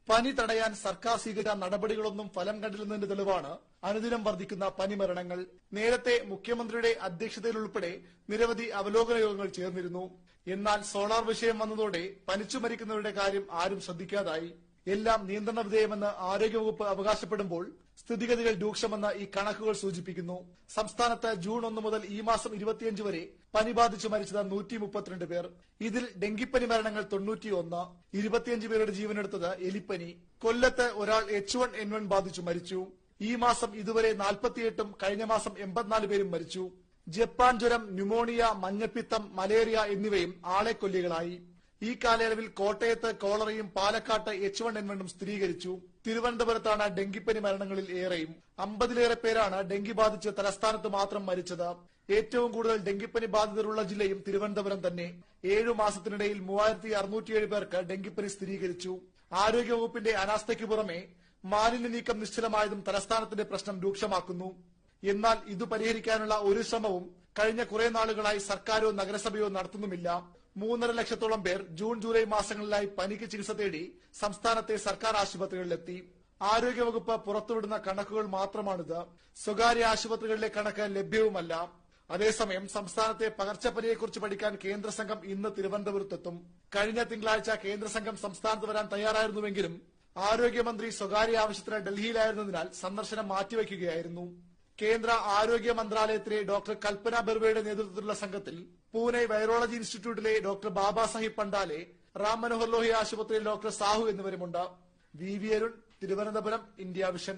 പനി തടയാൻ സർക്കാർ സ്വീകരിച്ച നടപടികളൊന്നും ഫലം കണ്ടില്ലെന്നതിന്റെ തെളിവാണ് അനുദിനം വർദ്ധിക്കുന്ന പനിമരണങ്ങൾ. നേരത്തെ മുഖ്യമന്ത്രിയുടെ അധ്യക്ഷതയിലുൾപ്പെടെ നിരവധി അവലോകന യോഗങ്ങൾ ചേർന്നിരുന്നു. എന്നാൽ സോളാർ വിഷയം വന്നതോടെ പനിച്ചു മരിക്കുന്നവരുടെ കാര്യം ആരും ശ്രദ്ധിക്കാതായി. എല്ലാം നിയന്ത്രണ വിധേയമെന്ന് ആരോഗ്യവകുപ്പ് അവകാശപ്പെടുമ്പോൾ സ്ഥിതിഗതികൾ രൂക്ഷമെന്ന് ഈ കണക്കുകൾ സൂചിപ്പിക്കുന്നു. സംസ്ഥാനത്ത് ജൂൺ 1 മുതൽ ഈ മാസം 25 വരെ പനി ബാധിച്ചു മരിച്ചത് 132 പേർ. ഇതിൽ ഡെങ്കിപ്പനി മരണങ്ങൾ 91, 25 പേരുടെ ജീവനെടുത്തത് എലിപ്പനി. കൊല്ലത്ത് ഒരാൾ H1N1 ബാധിച്ചു മരിച്ചു. ഈ മാസം ഇതുവരെ 48ഉം കഴിഞ്ഞ മാസം 84 പേരും മരിച്ചു. ജപ്പാൻ ജ്വരം, ന്യൂമോണിയ, മഞ്ഞപ്പിത്തം, മലേറിയ എന്നിവയും ആളെ കൊല്ലികളായി. ഈ കാലയളവിൽ കോട്ടയത്ത് കോളറയും പാലക്കാട്ട് H1N1 സ്ഥിരീകരിച്ചു. തിരുവനന്തപുരത്താണ് ഡെങ്കിപ്പനി മരണങ്ങളിൽ ഏറെയും. 50-ലേറെ പേരാണ് ഡെങ്കി ബാധിച്ച് തലസ്ഥാനത്ത് മാത്രം മരിച്ചത്. ഏറ്റവും കൂടുതൽ ഡെങ്കിപ്പനി ബാധിതരുള്ള ജില്ലയും തിരുവനന്തപുരം തന്നെ. 7 മാസത്തിനിടയിൽ 3607 പേർക്ക് ഡെങ്കിപ്പനി സ്ഥിരീകരിച്ചു. ആരോഗ്യവകുപ്പിന്റെ അനാസ്ഥയ്ക്ക് പുറമെ മാലിന്യ നീക്കം നിശ്ചലമായതും തലസ്ഥാനത്തിന്റെ പ്രശ്നം രൂക്ഷമാക്കുന്നു. എന്നാൽ ഇത് പരിഹരിക്കാനുള്ള ഒരു ശ്രമവും കഴിഞ്ഞ കുറെ നാളുകളായി സർക്കാരോ നഗരസഭയോ നടത്തുന്നുമില്ല. 3.5 ലക്ഷത്തോളം പേർ ജൂൺ ജൂലൈ മാസങ്ങളിലായി പനിക്ക് ചികിത്സ തേടി സംസ്ഥാനത്തെ സർക്കാർ ആശുപത്രികളിലെത്തി. ആരോഗ്യവകുപ്പ് പുറത്തുവിടുന്ന കണക്കുകൾ മാത്രമാണിത്. സ്വകാര്യ ആശുപത്രികളിലെ കണക്ക് ലഭ്യവുമല്ല. അതേസമയം സംസ്ഥാനത്തെ പകർച്ചപ്പനിയെക്കുറിച്ച് പഠിക്കാൻ കേന്ദ്ര സംഘം ഇന്ന് തിരുവനന്തപുരത്തെത്തും. കഴിഞ്ഞ തിങ്കളാഴ്ച കേന്ദ്ര സംഘം സംസ്ഥാനത്ത് വരാൻ തയ്യാറായിരുന്നുവെങ്കിലും ആരോഗ്യമന്ത്രി സ്വകാര്യ ആവശ്യത്തിന് ഡൽഹിയിലായിരുന്നതിനാൽ സന്ദർശനം മാറ്റിവെക്കുകയായിരുന്നു. കേന്ദ്ര ആരോഗ്യ മന്ത്രാലയത്തിലെ ഡോക്ടർ കൽപ്പന ബെർവയുടെ നേതൃത്വത്തിലുള്ള സംഘത്തിൽ പൂനെ വൈറോളജി ഇൻസ്റ്റിറ്റ്യൂട്ടിലെ ഡോക്ടർ ബാബാ സാഹിബ് പണ്ടാലെ, റാം മനോഹർ ലോഹിയ ആശുപത്രിയിൽ ഡോക്ടർ സാഹു എന്നിവരുമുണ്ട്. V Arun, Thiruvananthapuram, India vision.